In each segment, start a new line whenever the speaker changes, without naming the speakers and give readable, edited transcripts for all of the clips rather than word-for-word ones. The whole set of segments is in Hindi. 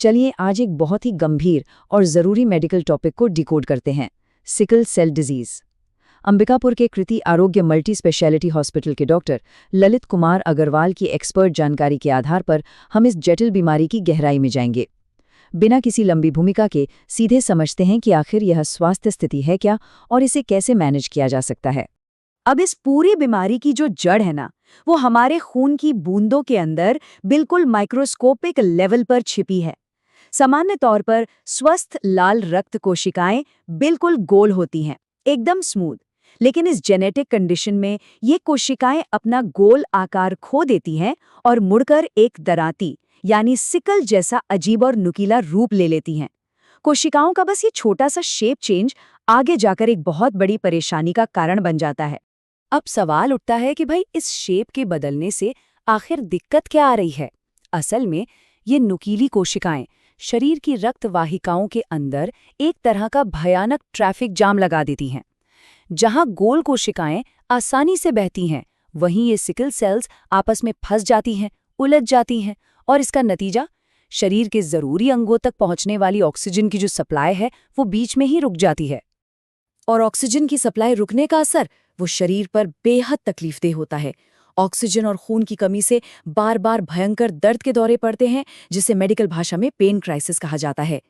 चलिए आज एक बहुत ही गंभीर और ज़रूरी मेडिकल टॉपिक को डिकोड करते हैं, सिकल सेल डिजीज़। अंबिकापुर के कृति आरोग्य मल्टी स्पेशलिटी हॉस्पिटल के डॉक्टर ललित कुमार अग्रवाल की एक्सपर्ट जानकारी के आधार पर हम इस जटिल बीमारी की गहराई में जाएंगे। बिना किसी लंबी भूमिका के सीधे समझते हैं कि आखिर यह स्वास्थ्य स्थिति है क्या और इसे कैसे मैनेज किया जा सकता है।
अब इस पूरी बीमारी की जो जड़ है ना, वो हमारे खून की बूंदों के अंदर बिल्कुल माइक्रोस्कोपिक लेवल पर छिपी है। सामान्य तौर पर स्वस्थ लाल रक्त कोशिकाएं बिल्कुल गोल होती हैं, एकदम स्मूथ। लेकिन इस जेनेटिक कंडीशन में ये कोशिकाएं अपना गोल आकार खो देती हैं और मुड़कर एक दराती यानी सिकल जैसा अजीब और नुकीला रूप ले लेती हैं। कोशिकाओं का बस ये छोटा सा शेप चेंज आगे जाकर एक बहुत बड़ी परेशानी का कारण बन जाता है। अब सवाल उठता है कि भाई इस शेप के बदलने से आखिर दिक्कत क्या आ रही है। असल में ये नुकीली कोशिकाएं शरीर की रक्त वाहिकाओं के अंदर एक तरह का भयानक ट्रैफिक जाम लगा देती हैं। जहां गोल कोशिकाएं आसानी से बहती हैं, वहीं ये सिकल सेल्स आपस में फंस जाती हैं, उलझ जाती हैं, और इसका नतीजा शरीर के जरूरी अंगों तक पहुंचने वाली ऑक्सीजन की जो सप्लाई है वो बीच में ही रुक जाती है। और ऑक्सीजन की सप्लाई रुकने का असर वो शरीर पर बेहद तकलीफदेह होता है। ऑक्सीजन और खून की कमी से बार बार भयंकर दर्द के दौरे पड़ते हैं, जिसे मेडिकल भाषा में पेन क्राइसिस कहा जाता है।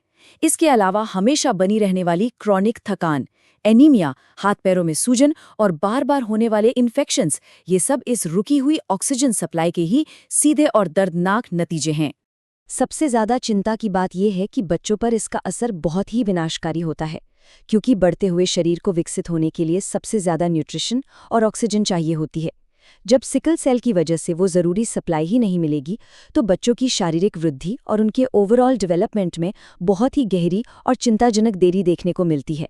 इसके अलावा हमेशा बनी रहने वाली क्रॉनिक थकान, एनीमिया, हाथ पैरों में सूजन और बार बार होने वाले इन्फेक्शंस, ये सब इस रुकी हुई ऑक्सीजन सप्लाई के ही सीधे और दर्दनाक नतीजे हैं।
सबसे ज़्यादा चिंता की बात यह है कि बच्चों पर इसका असर बहुत ही विनाशकारी होता है, क्योंकि बढ़ते हुए शरीर को विकसित होने के लिए सबसे ज़्यादा न्यूट्रिशन और ऑक्सीजन चाहिए होती है। जब सिकल सेल की वजह से वो ज़रूरी सप्लाई ही नहीं मिलेगी, तो बच्चों की शारीरिक वृद्धि और उनके ओवरऑल डेवलपमेंट में बहुत ही गहरी और चिंताजनक देरी देखने को मिलती है।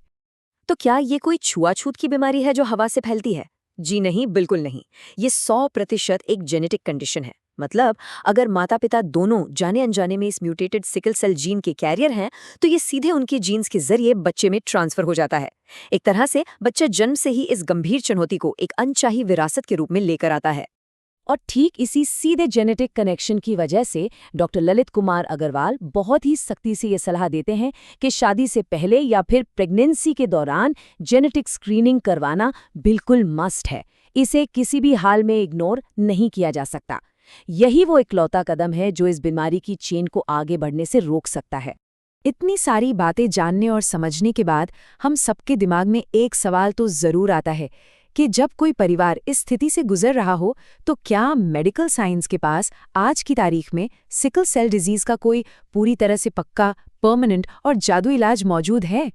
तो क्या ये कोई छुआछूत की बीमारी है जो हवा से फैलती है? जी नहीं, बिल्कुल नहीं। ये 100% एक जेनेटिक कंडीशन है। मतलब अगर माता पिता दोनों जाने अनजाने में इस म्यूटेटेड सिकल सेल जीन के कैरियर हैं, तो ये सीधे उनके जीन्स के जरिए बच्चे में ट्रांसफर हो जाता है। एक तरह से बच्चा जन्म से ही इस गंभीर चुनौती को एक अनचाही विरासत के रूप में लेकर आता है। और ठीक इसी सीधे जेनेटिक कनेक्शन की वजह से डॉक्टर ललित कुमार अग्रवाल बहुत ही सख्ती से ये सलाह देते हैं कि शादी से पहले या फिर प्रेगनेंसी के दौरान जेनेटिक स्क्रीनिंग करवाना बिल्कुल मस्ट है। इसे किसी भी हाल में इग्नोर नहीं किया जा सकता। यही वो इकलौता कदम है जो इस बीमारी की चेन को आगे बढ़ने से रोक सकता है। इतनी सारी बातें जानने और समझने के बाद हम सबके दिमाग में एक सवाल तो जरूर आता है कि जब कोई परिवार इस स्थिति से गुजर रहा हो, तो क्या मेडिकल साइंस के पास आज की तारीख में सिकल सेल डिजीज का कोई पूरी तरह से पक्का, परमानेंट और जादू इलाज मौजूद है?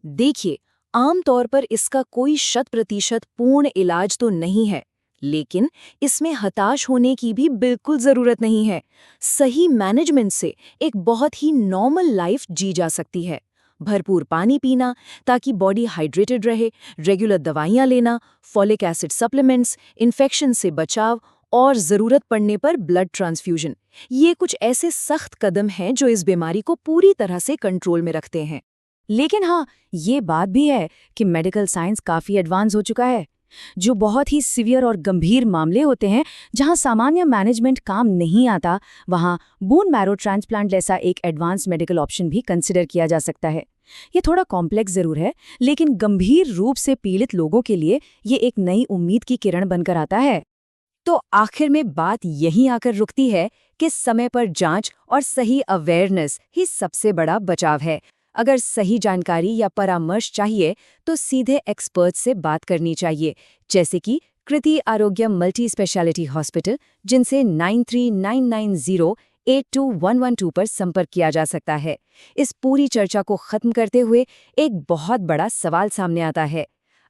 देखिए, आमतौर पर इसका कोई 100% पूर्ण इलाज तो नहीं है, लेकिन इसमें हताश होने की भी बिल्कुल जरूरत नहीं है। सही मैनेजमेंट से एक बहुत ही नॉर्मल लाइफ जी जा सकती है। भरपूर पानी पीना ताकि बॉडी हाइड्रेटेड रहे, रेगुलर दवाइयां लेना, फॉलिक एसिड सप्लीमेंट्स, इन्फेक्शन से बचाव और ज़रूरत पड़ने पर ब्लड ट्रांसफ्यूजन, ये कुछ ऐसे सख्त कदम हैं जो इस बीमारी को पूरी तरह से कंट्रोल में रखते हैं। लेकिन हाँ, ये बात भी है कि मेडिकल साइंस काफ़ी एडवांस हो चुका है। जो बहुत ही सीवियर और गंभीर मामले होते हैं, जहां सामान्य मैनेजमेंट काम नहीं आता, वहां बोन मैरो ट्रांसप्लांट जैसा एक एडवांस मेडिकल ऑप्शन भी कंसिडर किया जा सकता है। ये थोड़ा कॉम्प्लेक्स जरूर है, लेकिन गंभीर रूप से पीड़ित लोगों के लिए ये एक नई उम्मीद की किरण बनकर आता है। तो आखिर में बात यहीं आकर रुकती है कि समय पर जांच और सही अवेयरनेस ही सबसे बड़ा बचाव है। अगर सही जानकारी या परामर्श चाहिए तो सीधे एक्सपर्ट से बात करनी चाहिए, जैसे कि कृति आरोग्य मल्टी स्पेशलिटी हॉस्पिटल, जिनसे 9399082112 पर संपर्क किया जा सकता है। इस पूरी चर्चा को खत्म करते हुए एक बहुत बड़ा सवाल सामने आता है।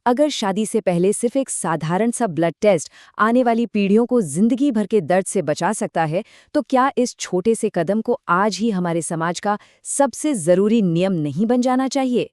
अगर शादी से पहले सिर्फ एक साधारण सा ब्लड टेस्ट आने वाली पीढ़ियों को जिंदगी भर के दर्द से बचा सकता है, तो क्या इस छोटे से कदम को आज ही हमारे समाज का सबसे जरूरी नियम नहीं बन जाना चाहिए?